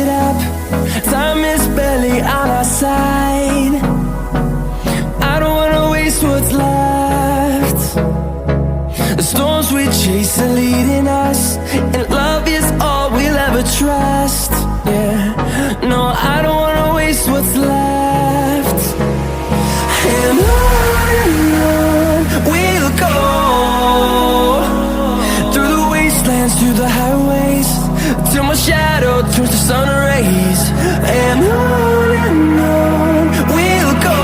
it up. Time is barely on our side. I don't wanna waste what's left. The storms we chase are leading us, and love is all we'll ever trust. Yeah, no, I don't wanna waste what's left. And on we'll go, through the wastelands, through the highways, till my shadow turns to sun rays. And on we'll go,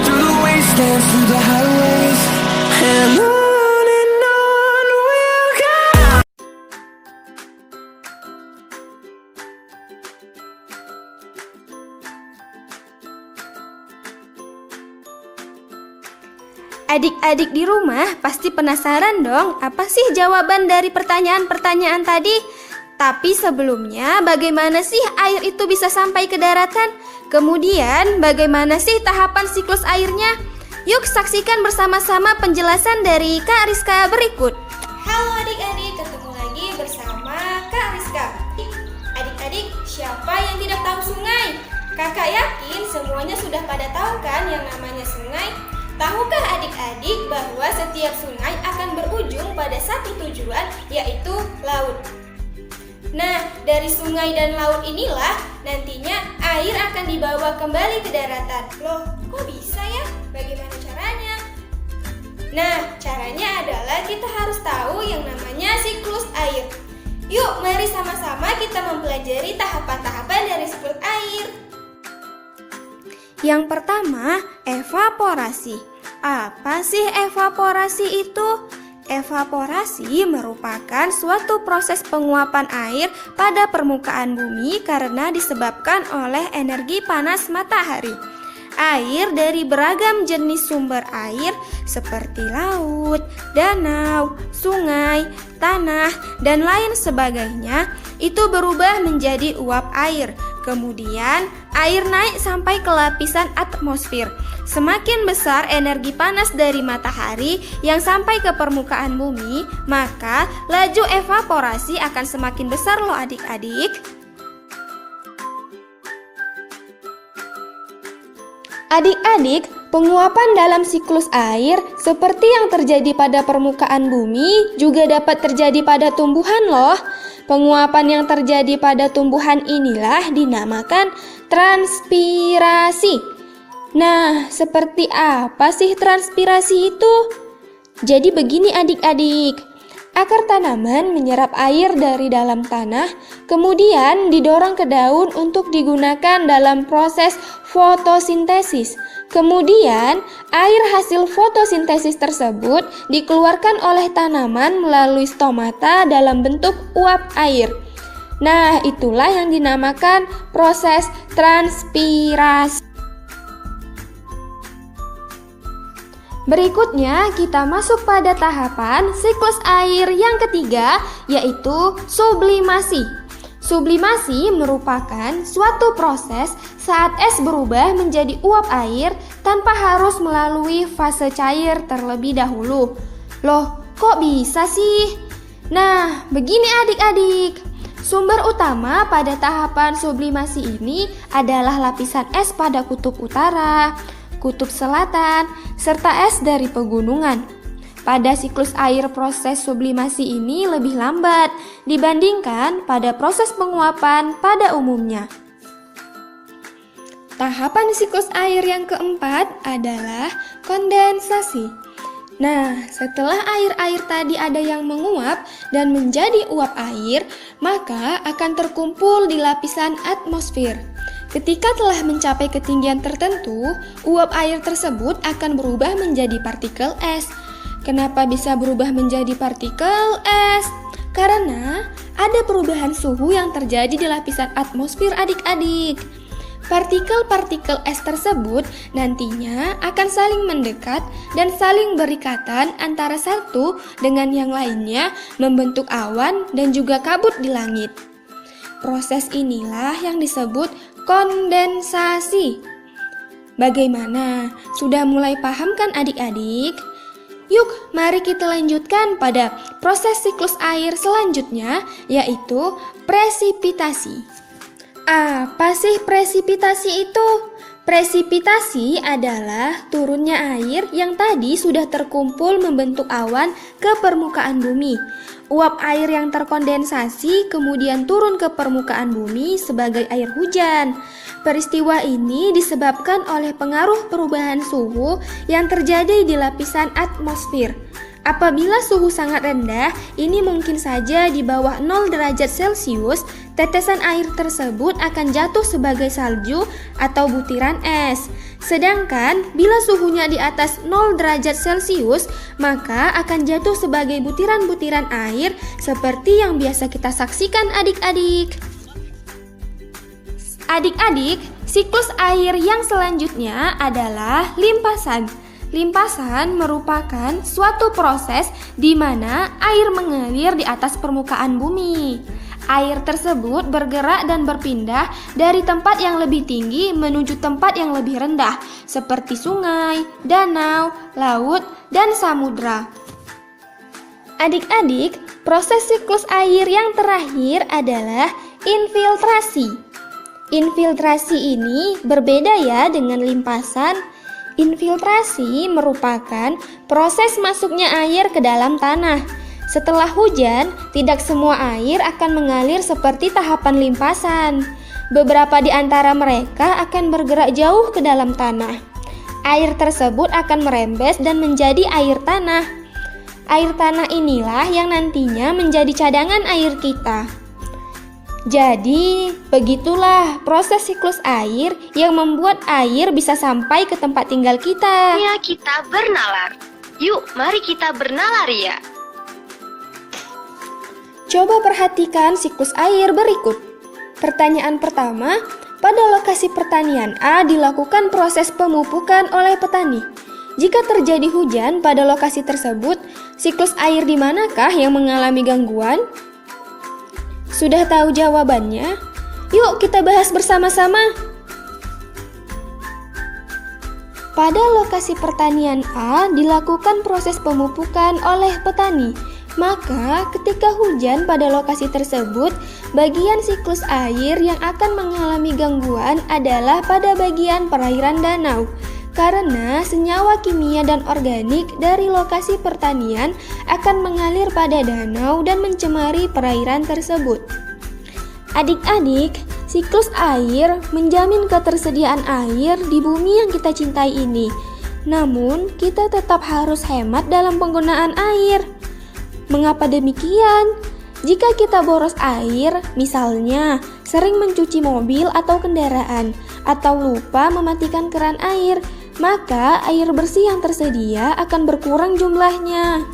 through the wastelands, through the highways, and on we'll go. Adik-adik di rumah pasti penasaran dong, apa sih jawaban dari pertanyaan-pertanyaan tadi? Tapi sebelumnya, bagaimana sih air itu bisa sampai ke daratan? Kemudian, bagaimana sih tahapan siklus airnya? Yuk saksikan bersama-sama penjelasan dari Kak Rizka berikut. Halo adik-adik, ketemu lagi bersama Kak Rizka. Adik-adik, siapa yang tidak tahu sungai? Kakak yakin semuanya sudah pada tahu kan yang namanya sungai? Tahukah adik-adik bahwa setiap sungai akan berujung pada satu tujuan, yaitu laut? Nah, dari sungai dan laut inilah nantinya air akan dibawa kembali ke daratan. Loh, kok bisa ya? Bagaimana caranya? Nah, caranya adalah kita harus tahu yang namanya siklus air. Yuk, mari sama-sama kita mempelajari tahapan-tahapan dari siklus air. Yang pertama, evaporasi. Apa sih evaporasi itu? Evaporasi merupakan suatu proses penguapan air pada permukaan bumi karena disebabkan oleh energi panas matahari. Air dari beragam jenis sumber air seperti laut, danau, sungai, tanah, dan lain sebagainya itu berubah menjadi uap air. Kemudian air naik sampai ke lapisan atmosfer. Semakin besar energi panas dari matahari yang sampai ke permukaan bumi, maka laju evaporasi akan semakin besar loh adik-adik. Adik-adik, penguapan dalam siklus air seperti yang terjadi pada permukaan bumi juga dapat terjadi pada tumbuhan loh. Penguapan yang terjadi pada tumbuhan inilah dinamakan transpirasi. Nah, seperti apa sih transpirasi itu? Jadi begini adik-adik, akar tanaman menyerap air dari dalam tanah, kemudian didorong ke daun untuk digunakan dalam proses fotosintesis. Kemudian, air hasil fotosintesis tersebut dikeluarkan oleh tanaman melalui stomata dalam bentuk uap air. Nah, itulah yang dinamakan proses transpirasi. Berikutnya kita masuk pada tahapan siklus air yang ketiga, yaitu sublimasi. Sublimasi merupakan suatu proses saat es berubah menjadi uap air tanpa harus melalui fase cair terlebih dahulu. Loh, kok bisa sih? Nah, begini adik-adik. Sumber utama pada tahapan sublimasi ini adalah lapisan es pada kutub utara, kutub selatan, serta es dari pegunungan. Pada siklus air proses sublimasi ini lebih lambat dibandingkan pada proses penguapan pada umumnya. Tahapan siklus air yang keempat adalah kondensasi. Nah, setelah air-air tadi ada yang menguap dan menjadi uap air, maka akan terkumpul di lapisan atmosfer. Ketika telah mencapai ketinggian tertentu, uap air tersebut akan berubah menjadi partikel es. Kenapa bisa berubah menjadi partikel es? Karena ada perubahan suhu yang terjadi di lapisan atmosfer adik-adik. Partikel-partikel es tersebut nantinya akan saling mendekat dan saling berikatan antara satu dengan yang lainnya, membentuk awan dan juga kabut di langit. Proses inilah yang disebut kondensasi. Bagaimana? Sudah mulai paham kan adik-adik? Yuk, mari kita lanjutkan pada proses siklus air selanjutnya, yaitu presipitasi. Apa sih presipitasi itu? Presipitasi adalah turunnya air yang tadi sudah terkumpul membentuk awan ke permukaan bumi. Uap air yang terkondensasi kemudian turun ke permukaan bumi sebagai air hujan. Peristiwa ini disebabkan oleh pengaruh perubahan suhu yang terjadi di lapisan atmosfer. Apabila suhu sangat rendah, ini mungkin saja di bawah 0 derajat Celcius, tetesan air tersebut akan jatuh sebagai salju atau butiran es. Sedangkan bila suhunya di atas 0 derajat Celcius, maka akan jatuh sebagai butiran-butiran air seperti yang biasa kita saksikan adik-adik. Adik-adik, siklus air yang selanjutnya adalah limpasan. Limpasan merupakan suatu proses di mana air mengalir di atas permukaan bumi. Air tersebut bergerak dan berpindah dari tempat yang lebih tinggi menuju tempat yang lebih rendah, seperti sungai, danau, laut, dan samudra. Adik-adik, proses siklus air yang terakhir adalah infiltrasi. Infiltrasi ini berbeda ya dengan limpasan. Infiltrasi merupakan proses masuknya air ke dalam tanah. Setelah hujan, tidak semua air akan mengalir seperti tahapan limpasan. Beberapa di antara mereka akan bergerak jauh ke dalam tanah. Air tersebut akan merembes dan menjadi air tanah. Air tanah inilah yang nantinya menjadi cadangan air kita. Jadi, begitulah proses siklus air yang membuat air bisa sampai ke tempat tinggal kita. Ya, kita bernalar. Yuk, mari kita bernalar ya. Coba perhatikan siklus air berikut. Pertanyaan pertama, pada lokasi pertanian A dilakukan proses pemupukan oleh petani. Jika terjadi hujan pada lokasi tersebut, siklus air di manakah yang mengalami gangguan? Sudah tahu jawabannya? Yuk kita bahas bersama-sama. Pada lokasi pertanian A dilakukan proses pemupukan oleh petani. Maka ketika hujan pada lokasi tersebut, bagian siklus air yang akan mengalami gangguan adalah pada bagian perairan danau. Karena senyawa kimia dan organik dari lokasi pertanian akan mengalir pada danau dan mencemari perairan tersebut. Adik-adik, siklus air menjamin ketersediaan air di bumi yang kita cintai ini. Namun, kita tetap harus hemat dalam penggunaan air. Mengapa demikian? Jika kita boros air, misalnya sering mencuci mobil atau kendaraan, atau lupa mematikan keran air, maka air bersih yang tersedia akan berkurang jumlahnya.